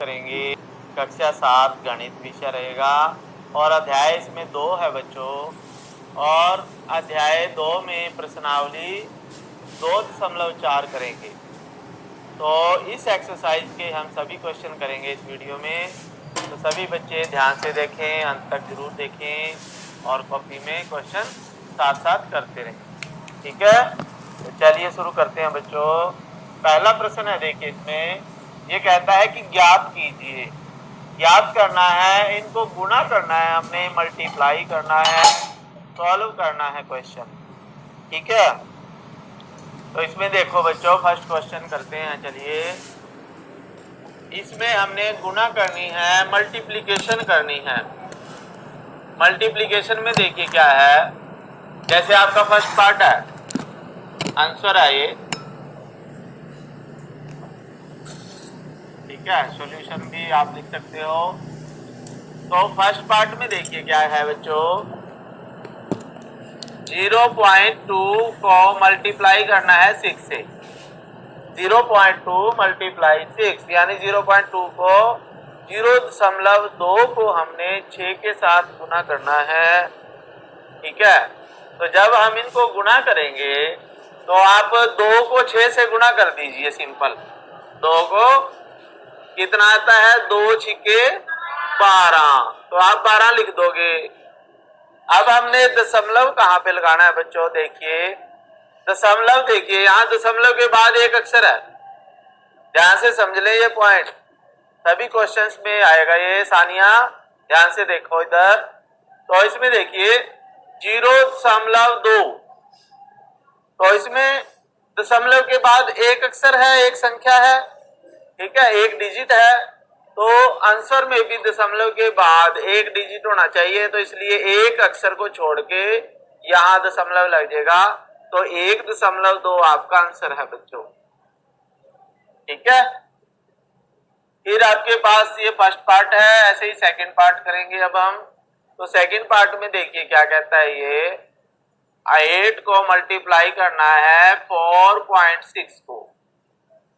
करेंगे। कक्षा 7 गणित विषय रहेगा और अध्याय इसमें 2 है बच्चों। और अध्याय 2 में प्रश्नावली 2.4 करेंगे। तो इस एक्सरसाइज के हम सभी क्वेश्चन करेंगे इस वीडियो में। तो सभी बच्चे ध्यान से देखें, अंत तक जरूर देखें और कॉपी में क्वेश्चन साथ साथ करते रहें। ठीक है, तो चलिए शुरू करते हैं बच्चों। पहला प्रश्न है, देखिए इसमें ये कहता है कि ज्ञात कीजिए। ज्ञात करना है, इनको गुणा करना है, हमने मल्टीप्लाई करना है, सॉल्व करना है क्वेश्चन। ठीक है, तो इसमें देखो बच्चों फर्स्ट क्वेश्चन करते हैं। चलिए, इसमें हमने गुणा करनी है, मल्टीप्लिकेशन करनी है। मल्टीप्लिकेशन में देखिए क्या है, जैसे आपका फर्स्ट पार्ट है, आंसर है ये। ठीक है, सॉल्यूशन भी आप लिख सकते हो। तो फर्स्ट पार्ट में देखिए क्या है बच्चों, 0.2 को मल्टीप्लाई करना है 6 से। 0.2 मल्टीप्लाई 6 यानी 0.2 को 0.2 को हमने 6 के साथ गुना करना है। ठीक है, तो जब हम इनको गुणा करेंगे तो आप 2 को 6 से गुणा कर दीजिए। सिंपल, 2 को कितना आता है, 2 छिके 12, तो आप 12 लिख दोगे। अब हमने दशमलव कहाँ पे लगाना है बच्चों, देखिए दशमलव, देखिए यहाँ दशमलव के बाद एक अक्षर है। ध्यान से समझ ले ये पॉइंट, सभी क्वेश्चंस में आएगा ये। सानिया ध्यान से देखो इधर, तो इसमें देखिए 0.2, तो इसमें दशमलव के बाद एक अक्षर है, एक संख्या है। ठीक है, एक डिजिट है, तो आंसर में भी दशमलव के बाद एक डिजिट होना चाहिए। तो इसलिए एक अक्षर को छोड़ के यहाँ दशमलव लग जाएगा, तो 1.2 आपका आंसर है बच्चों। ठीक है, फिर आपके पास ये फर्स्ट पार्ट है, ऐसे ही सेकंड पार्ट करेंगे अब हम। तो सेकंड पार्ट में देखिए क्या कहता है ये, 8 को मल्टीप्लाई करना है 4.6 को।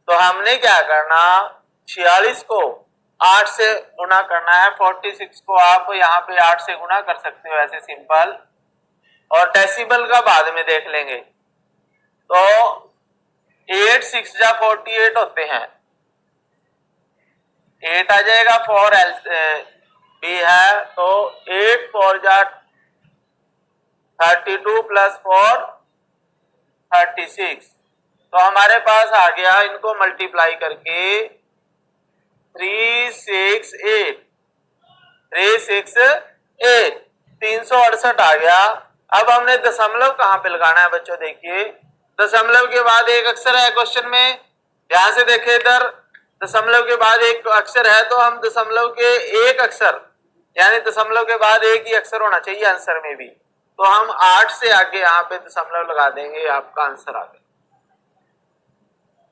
तो हमने क्या करना, 46 को 8 से गुना करना है। 46 को आप यहाँ पे 8 से गुना कर सकते हो ऐसे सिंपल, और डेसिमल का बाद में देख लेंगे। तो 8 6 जा 48 होते हैं, 8 आ जाएगा, 4 भी है, तो 8 4 जा 32 प्लस 4 36। तो हमारे पास आ गया, इनको मल्टीप्लाई करके 368 368 आ गया। अब हमने दशमलव कहाँ पे लगाना है बच्चों, देखिए दशमलव के बाद एक अक्षर है क्वेश्चन में। ध्यान से देखे इधर, दशमलव के बाद एक अक्षर है, तो हम दशमलव के एक अक्षर यानी दशमलव के बाद एक ही अक्षर होना चाहिए आंसर में भी। तो हम 8 से आगे यहाँ पे दशमलव लगा देंगे, आपका आंसर आ गया।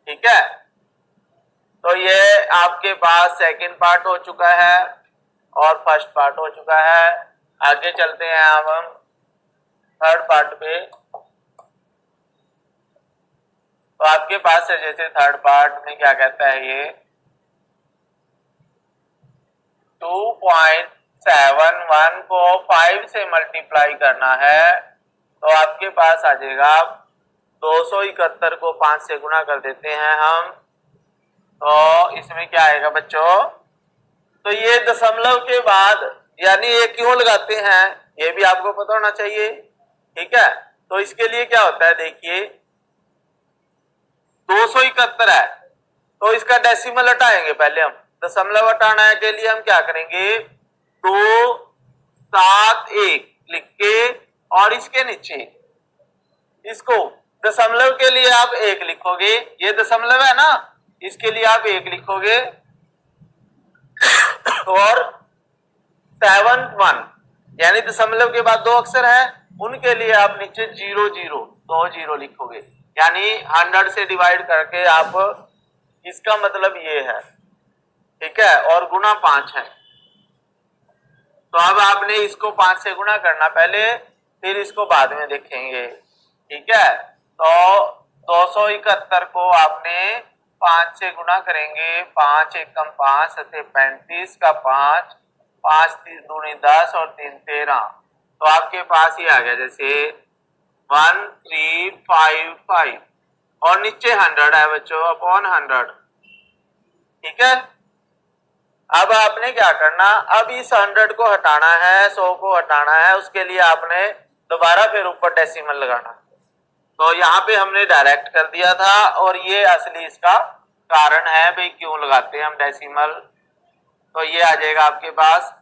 ठीक है, तो ये आपके पास सेकंड पार्ट हो चुका है और फर्स्ट पार्ट हो चुका है। आगे चलते हैं अब हम थर्ड पार्ट पे। तो आपके पास है जैसे थर्ड पार्ट में क्या कहता है ये, 2.71 को 5 से मल्टीप्लाई करना है। तो आपके पास आ जाएगा, 271 को 5 से गुणा कर देते हैं हम। तो इसमें क्या आएगा बच्चों, तो ये दशमलव के बाद यानी ये क्यों लगाते हैं ये भी आपको पता होना चाहिए। ठीक है, तो इसके लिए क्या होता है, देखिए 271 है, तो इसका डेसिमल हटाएंगे पहले हम। दशमलव हटाने के लिए हम क्या करेंगे, 271 लिख के, और इसके नीचे इसको दशमलव के लिए आप 1 लिखोगे। ये दशमलव है ना, इसके लिए आप 1 लिखोगे, और 71 यानी दशमलव के बाद 2 अक्षर है, उनके लिए आप नीचे 2 लिखोगे, यानी 100 से डिवाइड करके आप, इसका मतलब ये है। ठीक है, और गुना 5 है, तो अब आपने इसको 5 से गुना करना पहले, फिर इसको बाद में देखेंगे। ठीक है, तो 271 को आपने 5 से गुना करेंगे, 5 एकम 5 सते 35 का 5, 5 दूनी 10 और 3 13, तो आपके पास ही आ गया जैसे 1355 और नीचे 100 है बच्चों, अपॉन 100। ठीक है, अब आपने क्या करना, अब इस 100 को हटाना है, 100 को हटाना है, उसके लिए आपने दोबारा फिर ऊपर डेसिमल लगाना। तो यहाँ पे हमने डायरेक्ट कर दिया था, और ये असली इसका कारण है भाई क्यों लगाते हैं हम डेसिमल। तो ये आ जाएगा आपके पास,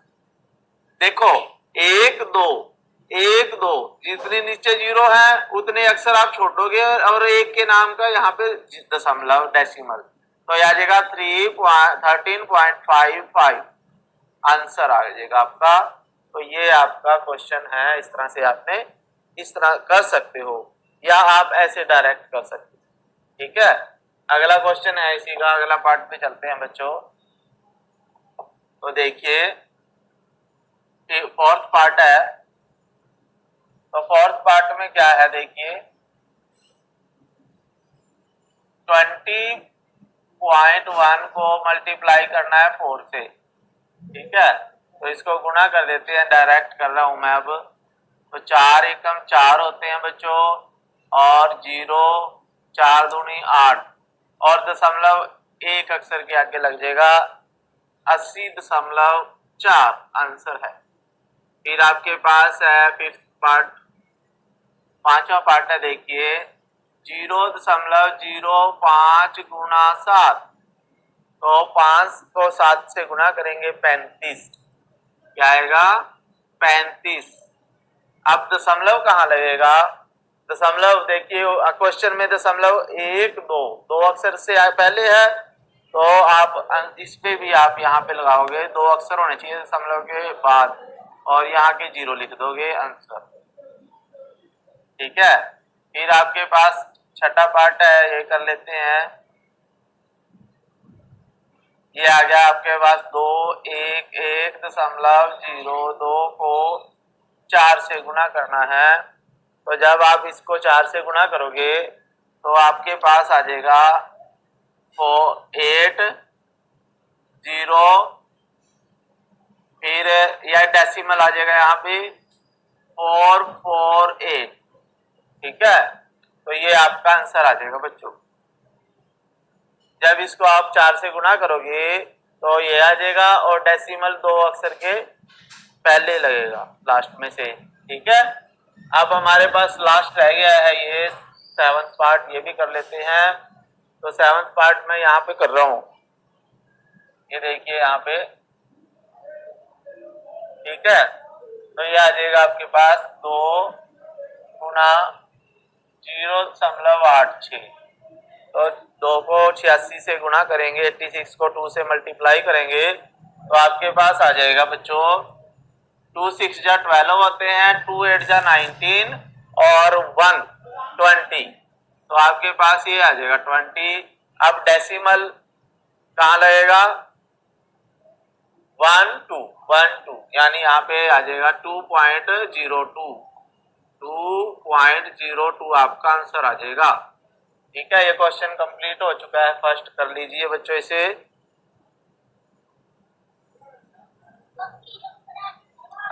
देखो 1 2 1 2, जितने नीचे 0 है उतने अक्षर आप छोड़ोगे और एक के नाम का यहाँ पे दशमलव डेसिमल, तो ये आ जाएगा 13.55 आंसर आ जाएगा आपका। तो ये आपका क्वेश्चन है, इस तरह से आपने इस तरह कर सकते हो, या आप ऐसे डायरेक्ट कर सकते हो। ठीक है, अगला क्वेश्चन है इसी का, अगला पार्ट पे चलते हैं बच्चों। तो देखिए फोर्थ पार्ट है, तो फोर्थ पार्ट में क्या है देखिए, 20.1 को मल्टीप्लाई करना है 4 से। ठीक है, तो इसको गुणा कर देते हैं, डायरेक्ट कर रहा हूं मैं अब। तो 4 एकम 4 होते हैं बच्चों, और 0 4 दूनी 8, और दशमलव एक अक्षर के आगे लग जाएगा, 80.4 आंसर है। फिर आपके पास है फिफ्थ पार्ट, पांचवा पार्ट है देखिए, 0.05 गुना 7, तो 5 को 7 से गुणा करेंगे 35, क्या आएगा 35। अब दशमलव कहाँ लगेगा, दशमलव देखिए क्वेश्चन में दशमलव 1 2 दो अक्षर से पहले है, तो आप इस पे भी आप यहाँ पे लगाओगे, 2 अक्षर होने चाहिए दशमलव के बाद, और यहाँ के 0 लिख दोगे आंसर। ठीक है, फिर आपके पास छठा पार्ट है, ये कर लेते हैं। ये आ गया आपके पास 2.11.02 को 4 से गुना करना है, तो जब आप इसको 4 से गुणा करोगे तो आपके पास आ जाएगा 8 0, फिर यह डेसिमल आ जाएगा यहाँ पे 448। ठीक है, तो ये आपका आंसर आ जाएगा बच्चों। जब इसको आप 4 से गुणा करोगे तो ये आ जाएगा, और डेसिमल 2 अक्षर के पहले लगेगा लास्ट में से। ठीक है, अब हमारे पास लास्ट रह गया है ये 7th पार्ट, ये भी कर लेते हैं। तो 7th पार्ट में यहाँ पे कर रहा हूं, ये देखिए यहाँ पे। ठीक है, तो ये आ जाएगा आपके पास 2 गुना 0.86, तो 2 को 86 से गुणा करेंगे, 86 को 2 से मल्टीप्लाई करेंगे, तो आपके पास आ जाएगा बच्चों 2 6 जा 12 होते हैं, 2 8 जा 19, और 1 20, तो आपके पास ये आ जाएगा 20। अब डेसिमल कहाँ लगेगा, 1 2 यानी यहाँ पे आ जाएगा 2.02 आपका आंसर आ जाएगा। ठीक है, ये क्वेश्चन कंप्लीट हो चुका है, फर्स्ट कर लीजिए बच्चों इसे।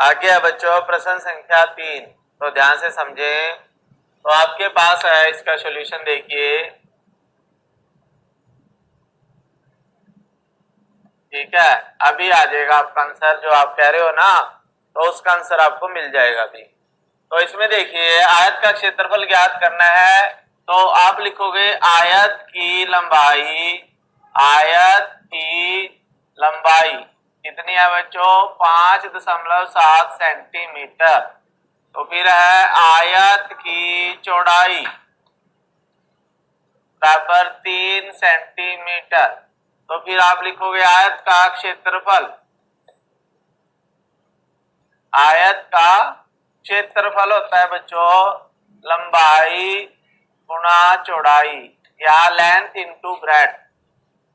आगे है बच्चों प्रश्न संख्या 3, तो ध्यान से समझें। तो आपके पास है इसका सॉल्यूशन देखिए। ठीक है, अभी आ जाएगा आपका आंसर, जो आप कह रहे हो ना, तो उसका आंसर आपको मिल जाएगा अभी। तो इसमें देखिए आयत का क्षेत्रफल ज्ञात करना है, तो आप लिखोगे आयत की लंबाई, आयत की लंबाई कितनी है बच्चों, 5.7 सेंटीमीटर। तो फिर है आयत की चौड़ाई बराबर 3 सेंटीमीटर। तो फिर आप लिखोगे आयत का क्षेत्रफल, आयत का क्षेत्रफल होता है बच्चों लंबाई गुणा चौड़ाई, या length into breadth,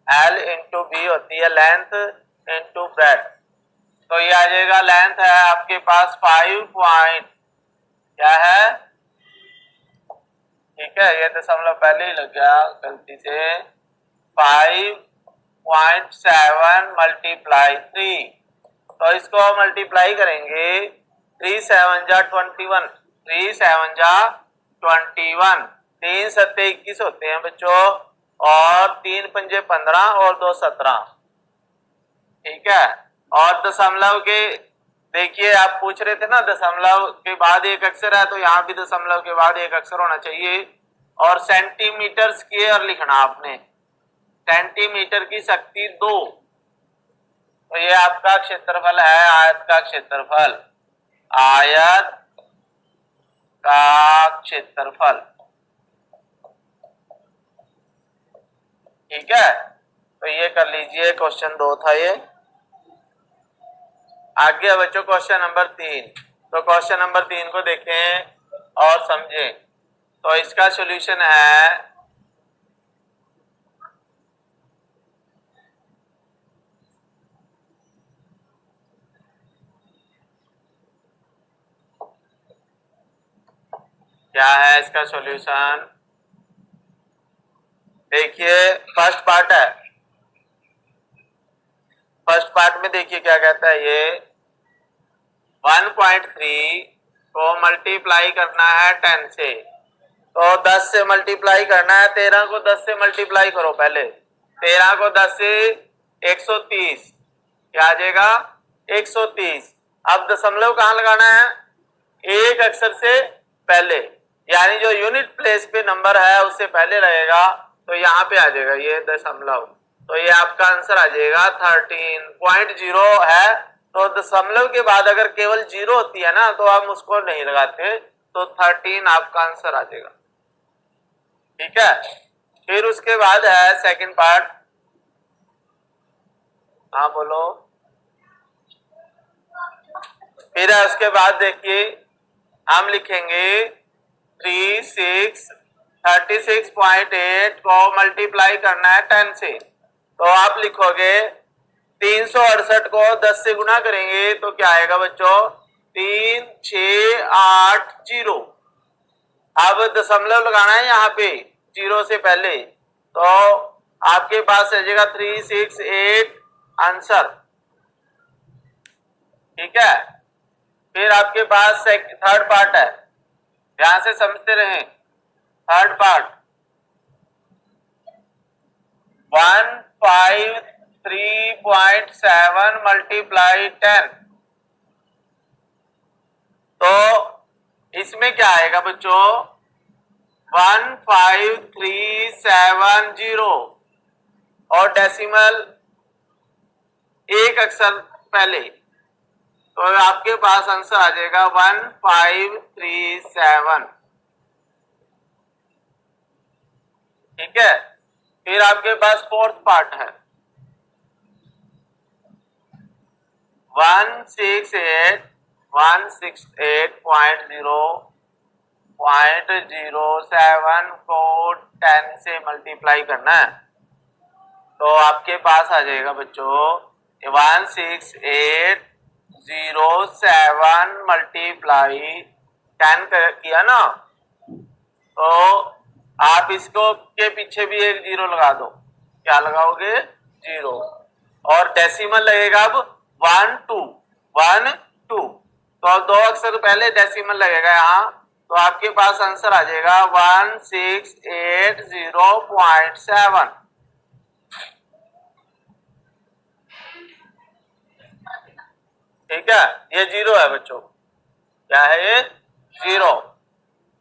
L into B होती है लेंथ इंटू ब्रेड्थ। तो ये आ जाएगा, लेंथ है आपके पास 5 पॉइंट क्या है, ठीक है, ये दशमलव पहले ही लग गया गलती से, 5.7 मल्टीप्लाई 3, तो इसको मल्टीप्लाई करेंगे 3 7 जा 21, 3 7 जा 21, 3 सत्ते 21 होते हैं बच्चों, और 3 पंजे 15 और 2 17। ठीक है, और दशमलव के देखिए आप पूछ रहे थे ना दशमलव के बाद एक अक्षर है, तो यहाँ भी दशमलव के बाद एक अक्षर होना चाहिए। और सेंटीमीटर स्क्वायर लिखना आपने, सेंटीमीटर की शक्ति 2। तो ये आपका क्षेत्रफल है, आयत का क्षेत्रफल, आयत का क्षेत्रफल। ठीक है, तो ये कर लीजिए, क्वेश्चन 2 था ये। आगे बच्चों क्वेश्चन नंबर 3। तो क्वेश्चन नंबर 3 को देखें और समझें। तो इसका सॉल्यूशन है क्या है इसका सॉल्यूशन, देखिए फर्स्ट पार्ट है। फर्स्ट पार्ट में देखिए क्या कहता है, ये 1.3 को मल्टीप्लाई करना है 10 से, तो 10 से मल्टीप्लाई करना है। 13 को 10 से मल्टीप्लाई करो पहले, 13 को 10 से 130, क्या आ जाएगा 130। अब दशमलव कहाँ लगाना है, एक अक्षर से पहले, यानी जो यूनिट प्लेस पे नंबर है उससे पहले रहेगा, तो यहाँ पे आ जाएगा ये दशमलव। तो ये आपका आंसर आ जाएगा 13.0 है। तो दशमलव के बाद अगर केवल 0 होती है ना तो हम उसको नहीं लगाते, तो 13 आपका आंसर आ जाएगा। ठीक है, फिर उसके बाद है सेकंड पार्ट। हाँ बोलो। फिर है उसके बाद देखिए हम लिखेंगे 36.8 को मल्टीप्लाई करना है 10 से, तो आप लिखोगे 368 को 10 से गुना करेंगे तो क्या आएगा बच्चों 3680। अब दशमलव लगाना है यहाँ पे 0 से पहले, तो आपके पास आ जाएगा 368 आंसर। ठीक है, फिर आपके पास थर्ड पार्ट है, ध्यान से समझते रहें। थर्ड पार्ट 153.7 मल्टीप्लाई 10, तो इसमें क्या आएगा बच्चों 15370, और डेसिमल एक अक्षर पहले, तो आपके पास आंसर आ जाएगा 1537। ठीक है, फिर आपके पास फोर्थ पार्ट है 168.0.07 को 10 से मल्टीप्लाई करना है, तो आपके पास आ जाएगा बच्चों 16807 मल्टीप्लाई 10 किया ना, तो आप इसको के पीछे भी एक 0 लगा दो, क्या लगाओगे 0, और डेसिमल लगेगा अब 1 2, तो 2 अक्षर पहले डेसिमल लगेगा यहाँ, तो आपके पास आंसर आ जाएगा 1680.7। ठीक है, ये 0 है बच्चों, क्या है ये 0।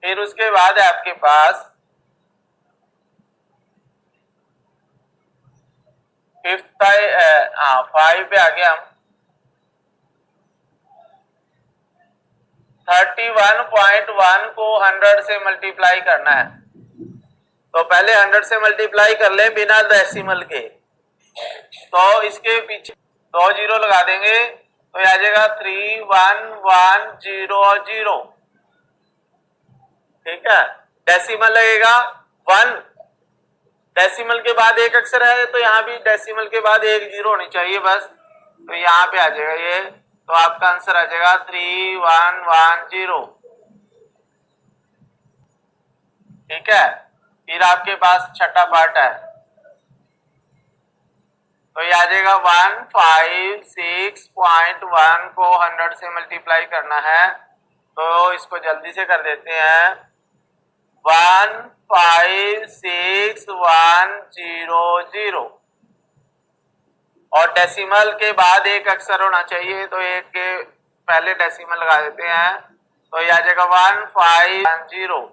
फिर उसके बाद है आपके पास फिफ्थ 5 पे आ गया हम 31.1 को 100 से मल्टीप्लाई करना है, तो पहले 100 से मल्टीप्लाई कर ले बिना डेसिमल के, तो इसके पीछे 2 0 लगा देंगे तो आ जाएगा 31100। ठीक है, डेसिमल लगेगा 1, डेसिमल के बाद एक अक्षर है तो यहाँ भी डेसिमल के बाद एक 0 होनी चाहिए बस, तो यहाँ पे आ जाएगा ये, तो आपका आंसर आ जाएगा 3110। ठीक है, फिर आपके पास छठा पार्ट है तो ये आ जाएगा 156.1 को 100 से मल्टीप्लाई करना है, तो इसको जल्दी से कर देते हैं। 156100 और डेसिमल के बाद एक अक्षर होना चाहिए, तो एक के पहले डेसिमल लगा देते हैं, तो ये आ जाएगा 1510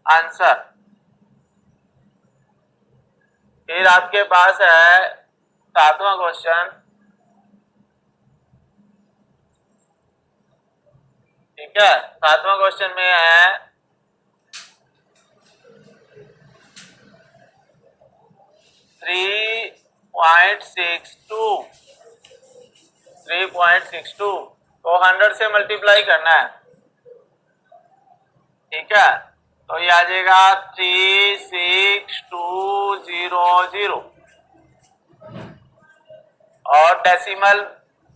आंसर। फिर आपके पास है 7वां क्वेश्चन। ठीक है, 7वां क्वेश्चन में है 3.62 तो 100 से मल्टीप्लाई करना है। ठीक है, तो ये आ जाएगा 36200 और डेसिमल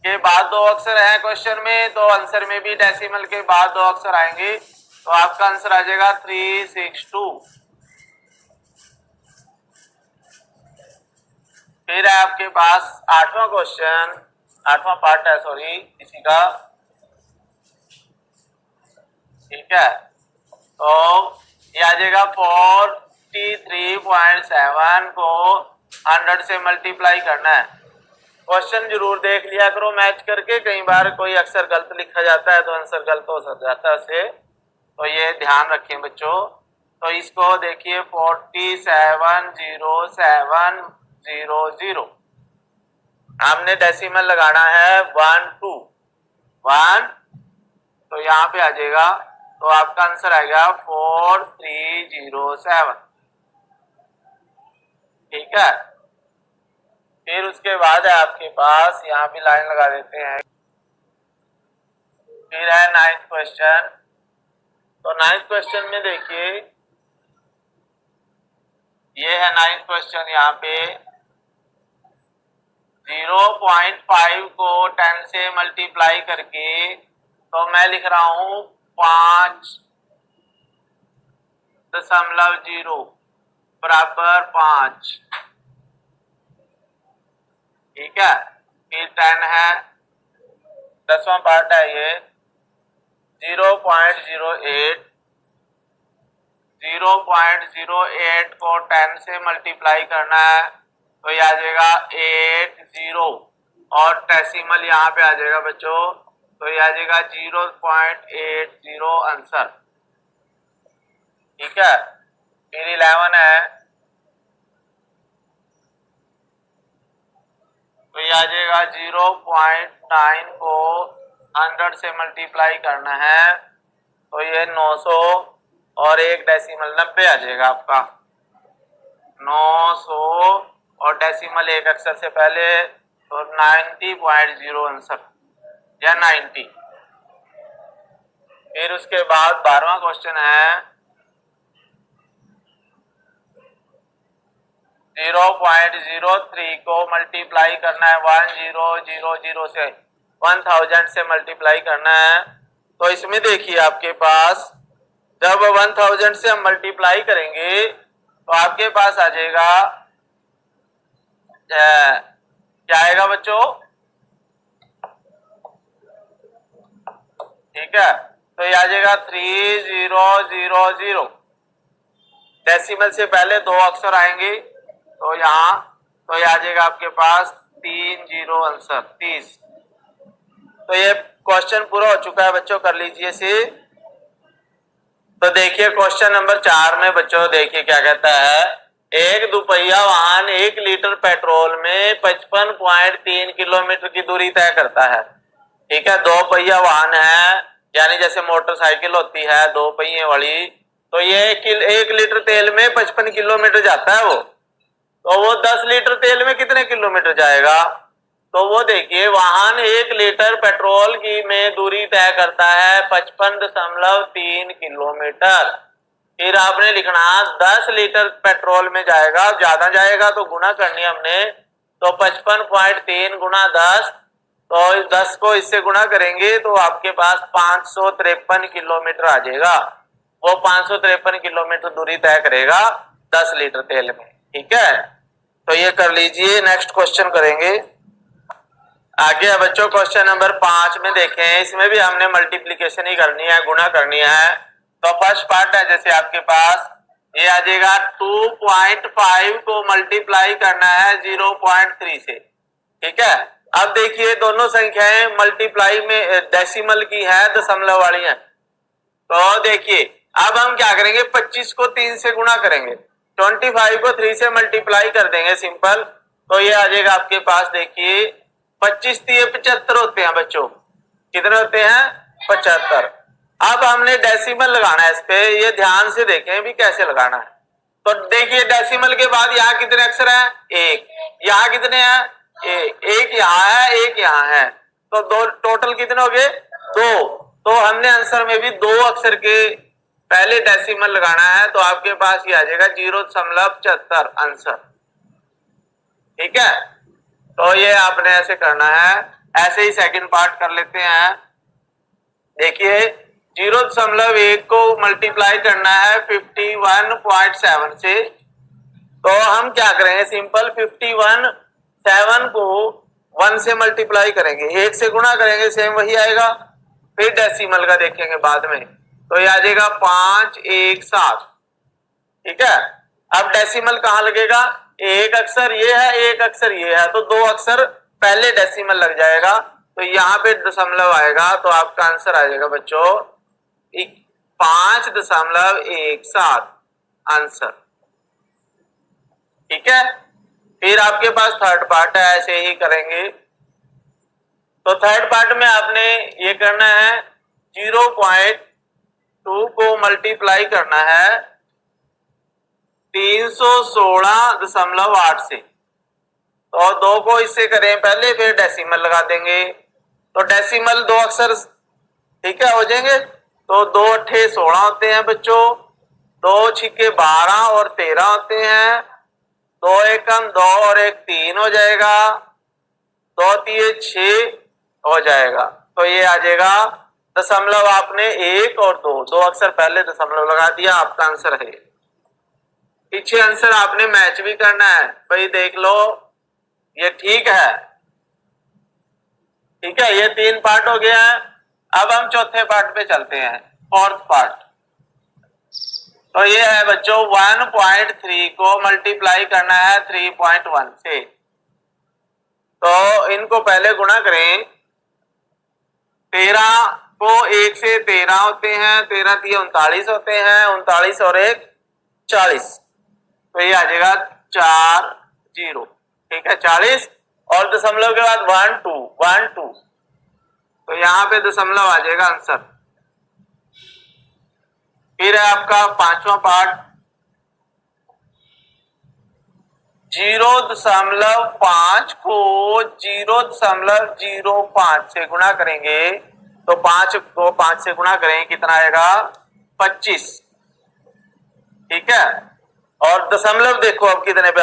के बाद दो अक्षर है क्वेश्चन में, तो आंसर में भी डेसिमल के बाद दो अक्षर आएंगे, तो आपका आंसर आ जाएगा 362। फिर है आपके पास 8वां क्वेश्चन, 8वां पार्ट है सॉरी इसी का। ठीक है, तो ये आ जाएगा 43.7 को 100 से मल्टीप्लाई करना है। क्वेश्चन जरूर देख लिया करो मैच करके, कई बार कोई अक्षर गलत लिखा जाता है तो आंसर गलत हो जाता है उससे, तो ये ध्यान रखें बच्चों। तो इसको देखिए 470700 हमने डेसिमल लगाना है 1 2 1, तो यहाँ पे आ जाएगा, तो आपका आंसर आएगा 4307। ठीक है, फिर उसके बाद है आपके पास, यहाँ भी लाइन लगा देते हैं। फिर है 9th क्वेश्चन। तो 9th क्वेश्चन में देखिए, ये है 9th क्वेश्चन। यहाँ पे 0.5 को 10 से मल्टीप्लाई करके, तो मैं लिख रहा हूं 5.0 बराबर 5। ठीक है, फिर 10 है, 10वां पार्ट है ये 0.08 को 10 से मल्टीप्लाई करना है, तो ये आ जाएगा 80 और डेसिमल यहाँ पे आ जाएगा बच्चों, तो ये आ जाएगा 0.80 आंसर। ठीक है, फिर 11 है, तो ये आ जाएगा 0.9 को 100 से मल्टीप्लाई करना है, तो ये 900 और एक डेसिमल 90 आ जाएगा आपका। 900 और डेसिमल एक अक्षर से पहले, तो 90.0 आंसर या 90। फिर उसके बाद 12वां क्वेश्चन है 0.03 को मल्टीप्लाई करना है 1000 से, 1000 से मल्टीप्लाई करना है। तो इसमें देखिए आपके पास जब 1000 से हम मल्टीप्लाई करेंगे तो आपके पास आ जाएगा, क्या आएगा बच्चों? ठीक है, तो ये आ जाएगा 3000। डेसिमल से पहले दो अक्षर आएंगे, तो यहाँ तो ये आ जाएगा आपके पास 30 आंसर 30। तो ये क्वेश्चन पूरा हो चुका है बच्चों, कर लीजिए इसे। तो देखिए क्वेश्चन नंबर 4 में बच्चों देखिए क्या कहता है, एक दुपहिया वाहन 1 लीटर पेट्रोल में 55.3 किलोमीटर की दूरी तय करता है। ठीक है, दो पहिया वाहन है, यानी जैसे मोटरसाइकिल होती है दो पहिए वाली, तो ये 1 लीटर तेल में 55 किलोमीटर जाता है वो, तो वो 10 लीटर तेल में कितने किलोमीटर जाएगा? तो वो देखिए वाहन 1 लीटर पेट्रोल की में दूरी तय करता है 55.3 किलोमीटर। फिर आपने लिखना 10 लीटर पेट्रोल में जाएगा, ज्यादा जाएगा तो गुना करनी हमने, तो 55.3 गुना 10, तो 10 को इससे गुना करेंगे तो आपके पास 553 किलोमीटर आ जाएगा। वो 553 किलोमीटर दूरी तय करेगा 10 लीटर तेल में। ठीक है, तो ये कर लीजिए। नेक्स्ट क्वेश्चन करेंगे आगे है बच्चों। क्वेश्चन नंबर 5 में देखें, इसमें भी हमने मल्टीप्लीकेशन ही करनी है, गुणा करनी है। तो फर्स्ट पार्ट है जैसे आपके पास ये आ जाएगा 2.5 को मल्टीप्लाई करना है 0.3 से, ठीक है। अब देखिए दोनों संख्याएं मल्टीप्लाई में डेसिमल की है, दशमलव वाली है। तो देखिए अब हम क्या करेंगे, 25 को 3 से गुणा करेंगे, 25 को 3 से मल्टीप्लाई कर देंगे सिंपल। तो ये आ जाएगा आपके पास, देखिए 25 3 75 होते हैं बच्चों। कितने होते हैं? 75। अब हमने डेसिमल लगाना है इस पे, ये ध्यान से देखें भी कैसे लगाना है। तो देखिए डेसिमल के बाद यहाँ कितने अक्षर हैं? एक। यहाँ कितने हैं? एक यहाँ है, एक यहाँ है, तो दो टोटल कितने हो गए? दो। तो हमने आंसर में भी 2 अक्षर के पहले डेसिमल लगाना है, तो आपके पास ये आ जाएगा 0.75 आंसर, ठीक है। तो ये आपने ऐसे करना है। ऐसे ही सेकंड पार्ट कर लेते हैं। देखिए 0.1 को मल्टीप्लाई करना है 51.7 से। तो हम क्या करेंगे, सिंपल 51.7 को 1 से मल्टीप्लाई करेंगे, 1 से गुणा करेंगे, सेम वही आएगा। फिर डेसिमल का देखेंगे बाद में, तो ये आ जाएगा 517, ठीक है। अब डेसिमल कहाँ लगेगा? एक अक्षर ये है, एक अक्षर ये है, तो 2 अक्षर पहले डेसिमल लग जाएगा, तो यहाँ पे दशमलव आएगा। तो आपका आंसर आ जाएगा बच्चों 5.17 आंसर, ठीक है। फिर आपके पास थर्ड पार्ट है, ऐसे ही करेंगे। तो थर्ड पार्ट में आपने ये करना है 0.2 को मल्टीप्लाई करना है 316.8 से। तो 2 को इससे करें पहले, फिर डेसिमल लगा देंगे, तो डेसिमल 2 अक्षर, ठीक है, हो जाएंगे। तो 2 अट्ठे 16 होते हैं बच्चों, 2 छिक्के 12 और 13 होते हैं, 2 एकम 2 और 1 3 हो जाएगा, 2 तिये 6 हो जाएगा। तो ये आ जाएगा दशमलव, आपने 1 और 2 अक्षर पहले दशमलव लगा दिया, आपका आंसर है। पीछे आंसर आपने मैच भी करना है भाई, देख लो ये ठीक है, ठीक है। ये 3 पार्ट हो गया है। अब हम चौथे पार्ट पे चलते हैं, फोर्थ पार्ट। तो ये है बच्चों 1.3 को मल्टीप्लाई करना है 3.1 से। तो इनको पहले गुणा करें, 13 को 1 से 13 होते हैं, 13 तिये 39 होते हैं, 39 और 1 40, तो ये आ जाएगा 40, ठीक है, 40। और दशमलव के बाद 1 2, तो यहाँ पे दशमलव आ जाएगा आंसर। फिर है आपका पांचवा पार्ट, 0.5 को 0.05 से गुणा करेंगे, तो 5 को 5 से गुणा करें, कितना आएगा? 25, ठीक है। और दशमलव देखो अब कितने पे,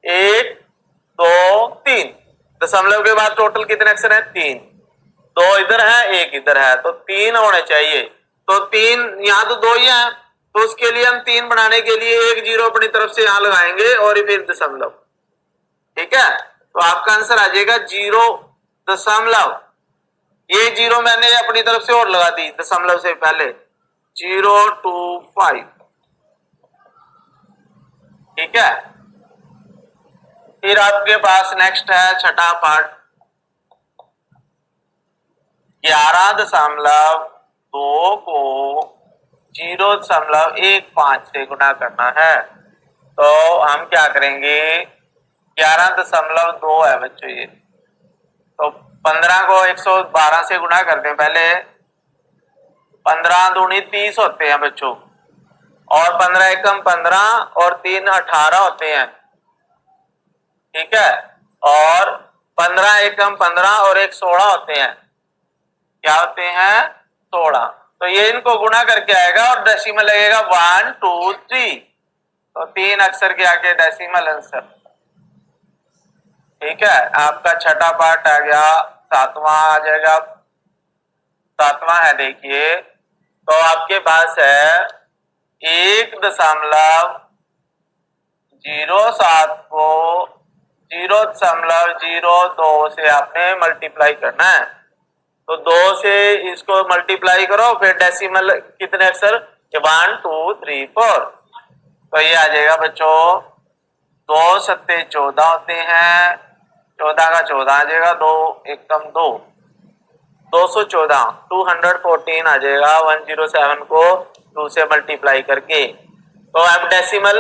1 2 3, दशमलव के बाद टोटल कितने अक्षर हैं? 3, 2 इधर है, 1 इधर है, तो 3 होने चाहिए। तो 3 यहाँ तो 2 ही है, तो उसके लिए हम 3 बनाने के लिए 1 0 अपनी तरफ से यहां लगाएंगे और फिर दशमलव, ठीक है। तो आपका आंसर आ जाएगा 0. ये 0 मैंने अपनी तरफ से और लगा दी दशमलव से पहले, 025, ठीक है। फिर आपके पास नेक्स्ट है छठा पार्ट, 11.2 को 0.15 से गुणा करना है। तो हम क्या करेंगे, 11.2 है बच्चों ये, तो 15 को 112 से गुणा करते हैं पहले, 15 दूनी 30 होते हैं बच्चों, और 15 एकम 15 और 3 18 होते हैं, ठीक है। और 15 एकम 15 और 1 16 होते हैं, क्या होते हैं? 16। तो ये इनको गुणा करके आएगा और डेसिमल लगेगा 1 2 3, तो 3 अक्षर के आगे डेसिमल आंसर, ठीक है। आपका छठा पार्ट आ गया, सातवां आ जाएगा, सातवां है देखिए। तो आपके पास है 1.0 07 को 0.02 से आपने मल्टीप्लाई करना है। तो 2 से इसको मल्टीप्लाई करो, फिर डेसिमल कितने अक्षर 1 2 3 4, तो ये आ जाएगा बच्चों 2 सत्ते 14 होते हैं, 14 का 14 आ जाएगा, 2 एकम 2, 214 214 आ जाएगा 107 को 2 से मल्टीप्लाई करके। तो अब डेसिमल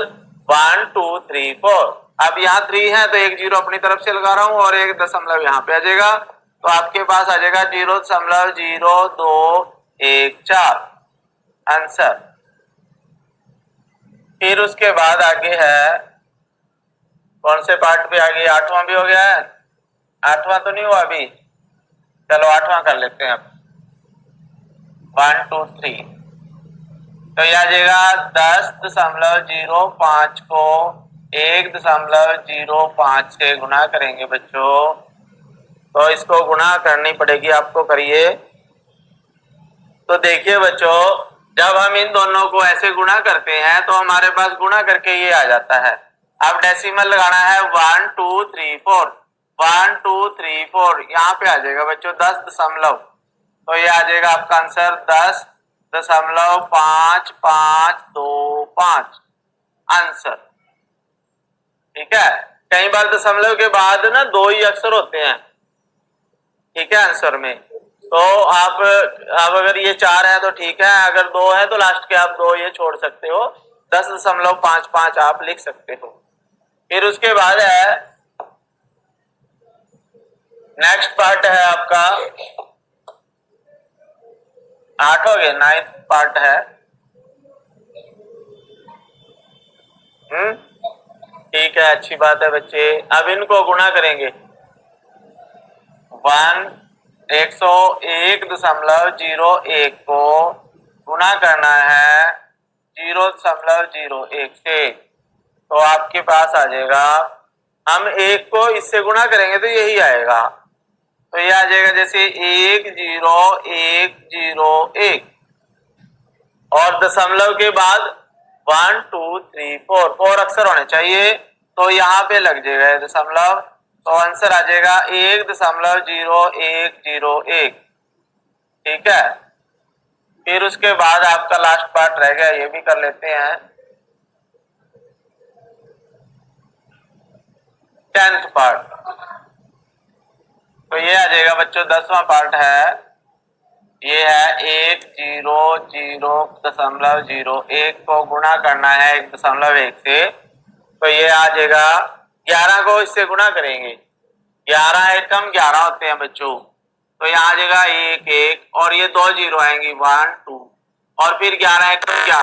1 2 3 4, अब यहाँ 3 है तो एक जीरो अपनी तरफ से लगा रहा हूं और एक दशमलव यहाँ पे आ जाएगा, तो आपके पास आ जाएगा 0.0214 आंसर। फिर उसके बाद आगे है कौन से पार्ट पे आगे, 8वां भी हो गया है, 8वां तो नहीं हुआ अभी, चलो 8वां कर लेते हैं अब। 1 2 3, तो यह आ जाएगा 10.05 को 1.05 से गुना करेंगे बच्चों, तो इसको गुना करनी पड़ेगी आपको, करिए। तो देखिए बच्चों, जब हम इन दोनों को ऐसे गुणा करते हैं तो हमारे पास गुणा करके ये आ जाता है। अब डेसिमल लगाना है 1 2 3 4, 1 2 3 4 यहाँ पे आ जाएगा बच्चों 10 दशमलव, तो ये आ जाएगा आपका आंसर 10.5525 आंसर। ठीक है, कई बार दशमलव के बाद ना 2 ही अक्षर होते हैं, ठीक है, आंसर में। तो आप अब अगर ये 4 है तो ठीक है, अगर 2 है तो लास्ट के आप 2 ये छोड़ सकते हो, 10.55 आप लिख सकते हो। फिर उसके बाद है नेक्स्ट पार्ट है आपका 8 हो गया, 9th पार्ट है। ठीक है, अच्छी बात है बच्चे। अब इनको गुणा करेंगे, 101.01 को गुणा करना है 0.01 से, तो आपके पास आ जाएगा, हम 1 को इससे गुणा करेंगे तो यही आएगा, तो ये आ जाएगा जैसे 10101 और दशमलव के बाद 1 2 3 4 4 अक्षर होने चाहिए, तो यहाँ पे लग जाएगा दशमलव, तो आंसर आ जाएगा 1.0101। ठीक है, फिर उसके बाद आपका लास्ट पार्ट रह गया, ये भी कर लेते हैं। 10th पार्ट, तो ये आ जाएगा बच्चों 10वां पार्ट है, ये है 100.01 को गुणा करना है 1.1 से, तो ये आ जाएगा 11 को इससे गुणा करेंगे, 11 एकम 11 होते हैं बच्चों, तो यहाँ आ जाएगा 1 1 और ये 2 जीरो आएंगी 1 2 और फिर 11 एकम 11।